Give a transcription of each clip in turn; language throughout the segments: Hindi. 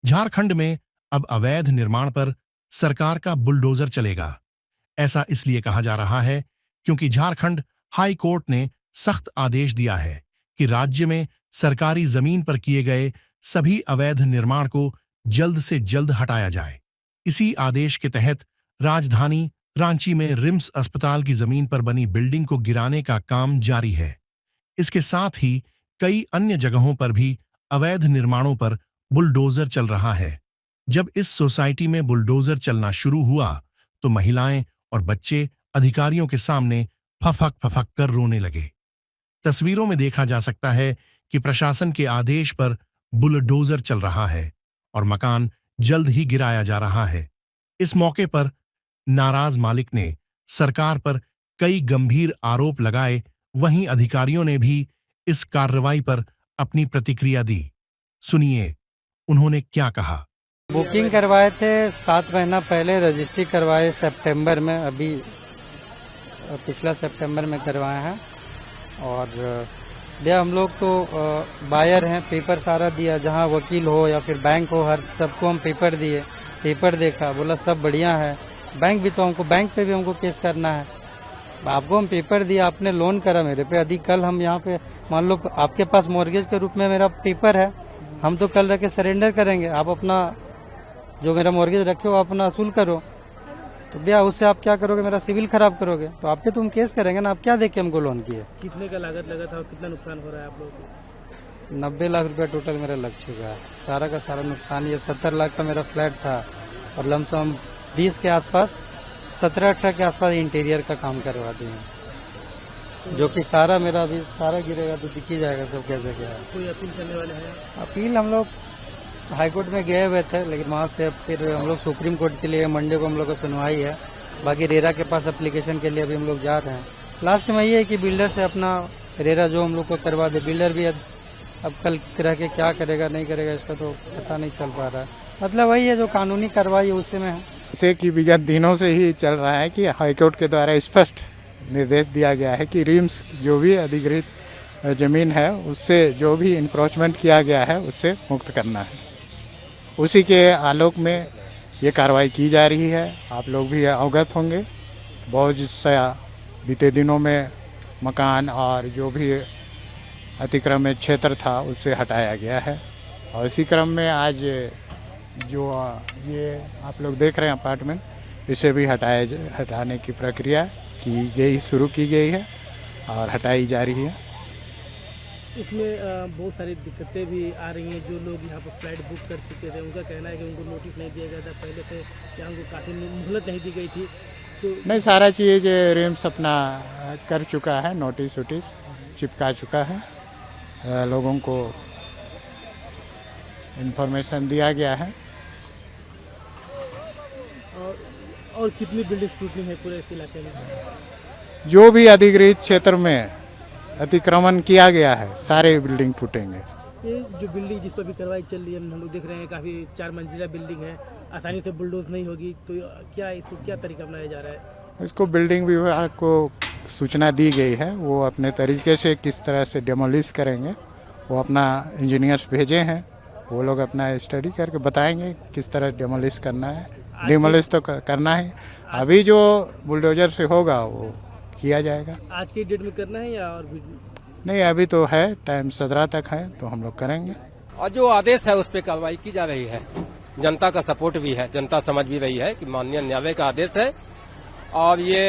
झारखंड में अब अवैध निर्माण पर सरकार का बुलडोजर चलेगा। ऐसा इसलिए कहा जा रहा है क्योंकि झारखंड हाई कोर्ट ने सख्त आदेश दिया है कि राज्य में सरकारी जमीन पर किए गए सभी अवैध निर्माण को जल्द से जल्द हटाया जाए। इसी आदेश के तहत राजधानी रांची में रिम्स अस्पताल की जमीन पर बनी बिल्डिंग को गिराने का काम जारी है। इसके साथ ही कई अन्य जगहों पर भी अवैध निर्माणों पर बुलडोजर चल रहा है। जब इस सोसाइटी में बुलडोजर चलना शुरू हुआ तो महिलाएं और बच्चे अधिकारियों के सामने फफक फफक कर रोने लगे। तस्वीरों में देखा जा सकता है कि प्रशासन के आदेश पर बुलडोजर चल रहा है और मकान जल्द ही गिराया जा रहा है। इस मौके पर नाराज मालिक ने सरकार पर कई गंभीर आरोप लगाए। वहीं अधिकारियों ने भी इस कार्रवाई पर अपनी प्रतिक्रिया दी। सुनिए उन्होंने क्या कहा। बुकिंग करवाए थे 7 महीना पहले, रजिस्ट्री करवाए सितंबर में, अभी पिछला सितंबर में करवाए हैं। और भैया हम लोग तो बायर हैं, पेपर सारा दिया, जहां वकील हो या फिर बैंक हो, हर सबको हम पेपर दिए, पेपर देखा, बोला सब बढ़िया है। बैंक भी तो हमको, बैंक पे भी हमको केस करना है। आपको हम पेपर दिया, आपने लोन करा मेरे पे, यदि कल हम यहाँ पे मान लो आपके पास मॉर्गेज के रूप में मेरा पेपर है, हम तो कल रख के सरेंडर करेंगे। आप अपना जो मेरा मॉर्गेज रखे हो आप अपना असूल करो, तो भैया उससे आप क्या करोगे, मेरा सिविल खराब करोगे, तो आपके तुम केस करेंगे ना। आप क्या देख के हमको लोन किए। कितने का लागत लगा था और कितना नुकसान हो रहा है आप लोगों को? 90 लाख रुपया टोटल मेरा लग चुका है। सारा का सारा नुकसान, ये 70 लाख का मेरा फ्लैट था और लमसम 20 के आसपास, 17-18 के आसपास इंटीरियर का काम करवा दिए, जो कि सारा मेरा अभी सारा गिरेगा तो दिख ही जाएगा सब कैसे क्या है। कोई अपील करने वाले हैं? अपील हम लोग हाईकोर्ट में गए हुए थे, लेकिन वहाँ से फिर हम लोग सुप्रीम कोर्ट के लिए, मंडे को हम लोग को सुनवाई है। बाकी रेरा के पास एप्लीकेशन के लिए अभी हम लोग जा रहे हैं। लास्ट में ये है कि बिल्डर से अपना रेरा जो हम लोग को करवा दे। बिल्डर भी अब कल रह के क्या करेगा नहीं करेगा इसका तो पता नहीं चल पा रहा है। मतलब वही है जो कानूनी कार्रवाई है उसी में है। जैसे कि विगत दिनों से ही चल रहा है कि हाईकोर्ट के द्वारा स्पष्ट निर्देश दिया गया है कि रिम्स जो भी अधिकृत जमीन है उससे जो भी इंक्रोचमेंट किया गया है उससे मुक्त करना है। उसी के आलोक में ये कार्रवाई की जा रही है। आप लोग भी अवगत होंगे, बहुत सा बीते दिनों में मकान और जो भी अतिक्रमित क्षेत्र था उससे हटाया गया है। और इसी क्रम में आज जो ये आप लोग देख रहे हैं अपार्टमेंट, इसे भी हटाने की प्रक्रिया शुरू की गई है और हटाई जा रही है। इसमें बहुत सारी दिक्कतें भी आ रही हैं। जो लोग यहाँ पर फ्लैट बुक कर चुके थे उनका कहना है कि उनको नोटिस नहीं दिया गया था पहले से, या उनको काफ़ी मोहलत नहीं दी गई थी। तो नहीं, सारा चीज़ रिम्स अपना कर चुका है, नोटिस चिपका चुका है, लोगों को इन्फॉर्मेशन दिया गया है। और कितनी बिल्डिंग टूटनी है पूरे इस इलाके में? जो भी अधिकृत क्षेत्र में अतिक्रमण किया गया है सारे बिल्डिंग टूटेंगे। ये जो बिल्डिंग जिस पर भी कार्रवाई चल रही है हम लोग देख रहे हैं, काफ़ी 4 मंजिला बिल्डिंग है, आसानी से बुलडोज नहीं होगी, तो क्या तरीका अपनाया जा रहा है? इसको बिल्डिंग विभाग को सूचना दी गई है, वो अपने तरीके से किस तरह से डेमोलिश करेंगे, वो अपना इंजीनियर्स भेजे हैं, वो लोग अपना स्टडी करके बताएंगे किस तरह डेमोलिश करना है। डेमोलिश तो करना है, अभी जो बुलडोजर से होगा वो किया जाएगा। आज की डेट में करना है या और भी? नहीं, अभी तो है, टाइम 17 तक है, तो हम लोग करेंगे। और जो आदेश है उस पर कार्रवाई की जा रही है। जनता का सपोर्ट भी है, जनता समझ भी रही है कि माननीय न्यायालय का आदेश है। और ये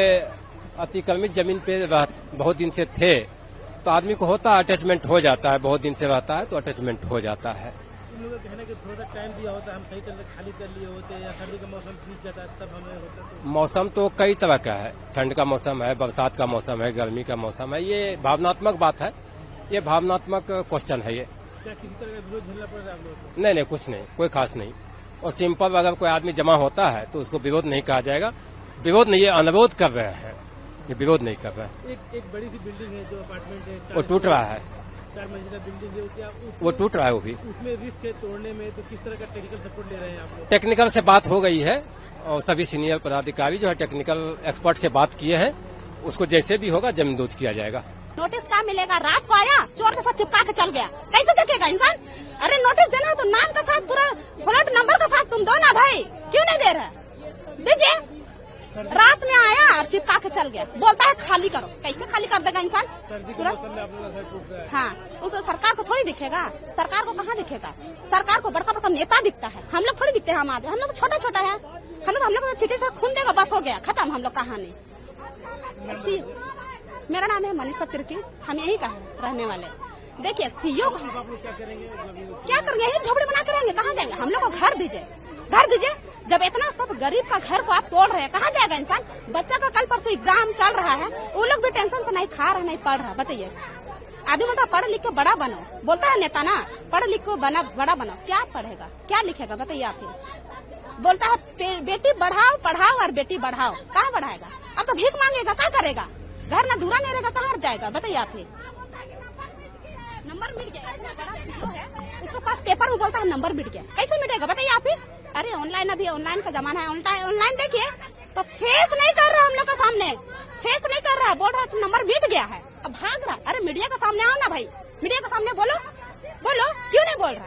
अतिक्रमित जमीन पे बहुत दिन से थे, तो आदमी को होता है अटैचमेंट हो जाता है, बहुत दिन से रहता है तो अटैचमेंट हो जाता है। इन लोगों का कहना है कि थोड़ा सा टाइम दिया होता, हम सही तरह खाली कर लिए होते, या सर्दी का मौसम बीत जाता है तब हमें होता। तो मौसम तो कई तरह का है, ठंड का मौसम है, बरसात का मौसम है, गर्मी का मौसम है। ये भावनात्मक बात है, ये भावनात्मक क्वेश्चन है। ये क्या किसी तरह का विरोध झेलना पड़ रहा है आप लोगों को? नहीं, कुछ नहीं, कोई खास नहीं। और सिंपल अगर कोई आदमी जमा होता है तो उसको विरोध नहीं कहा जाएगा। विरोध नहीं, ये अनुरोध कर रहे हैं, ये विरोध नहीं कर रहे हैं। एक बड़ी सी बिल्डिंग है जो अपार्टमेंट है, वो टूट रहा है, 4 मंजिला बिल्डिंग है, क्या वो टूट रहा है। वो भी उसमें रिस्क है तोड़ने में, तो किस तरह का टेक्निकल सपोर्ट ले रहे हैं आप लोग? टेक्निकल से बात हो गई है और सभी सीनियर पदाधिकारी जो है टेक्निकल एक्सपर्ट से बात किए हैं, उसको जैसे भी होगा जमींदोज किया जाएगा। नोटिस कहाँ मिलेगा? रात को आया, चोर के साथ चिपका के चल गया, कैसे देखेगा इंसान? अरे नोटिस देना तो नाम के साथ पूरा फ्लैट दो ना भाई, क्यों नहीं दे रहे? दीजिए। रात में आया और चिपका के चल गया, बोलता है खाली करो। कैसे खाली कर देगा इंसान तुरंत? हाँ, उस सरकार को थोड़ी दिखेगा, सरकार को कहाँ दिखेगा? सरकार को बड़का बड़का नेता दिखता है, हम लोग थोड़ी दिखते हैं। हम आदमी, हम लोग छोटा छोटा है, हम लोग चिट्ठी से खून देगा, बस हो गया, खत्म हम लोग कहानी। मेरा नाम है मनीषा तिर्की, हम यही का रहने वाले। देखिए सीईओ क्या करेंगे? यही झोपड़ी बना के रहेंगे, कहाँ जाएंगे? हम लोग को घर दीजिए, घर दीजिए। जब इतना सब गरीब का घर को आप तोड़ रहे हैं, कहाँ जाएगा इंसान? बच्चा का कल परसों एग्जाम चल रहा है, वो लोग भी टेंशन से नहीं खा रहा, नहीं पढ़ रहा। बताइए, आदमी मतलब पढ़ लिख के बड़ा बनो, बोलता है नेता ना, पढ़ लिख के बड़ा बनो। क्या पढ़ेगा, क्या लिखेगा? बताइए आप ही। बोलता है बेटी बढ़ाओ पढ़ाओ और बेटी बढ़ाओ, कहाँ बढ़ाएगा? अब तो भीख मांगेगा, क्या करेगा? घर ना दूरा नहीं रहेगा, कहाँ जाएगा? बताइए आप ही। नंबर मिट गया, बड़ा सीईओ है, उसके पास पेपर में बोलता है नंबर मिट गया, कैसे मिटेगा? बताइए आप ही। अरे ऑनलाइन, अभी ऑनलाइन का जमाना है, ऑनलाइन देखिए तो फेस नहीं कर रहा, हम लोग का सामने फेस नहीं कर रहा, बोल रहा नंबर मिट गया है, अब भाग रहा। अरे मीडिया के सामने आओ ना भाई, मीडिया के सामने बोलो, क्यों नहीं बोल रहा?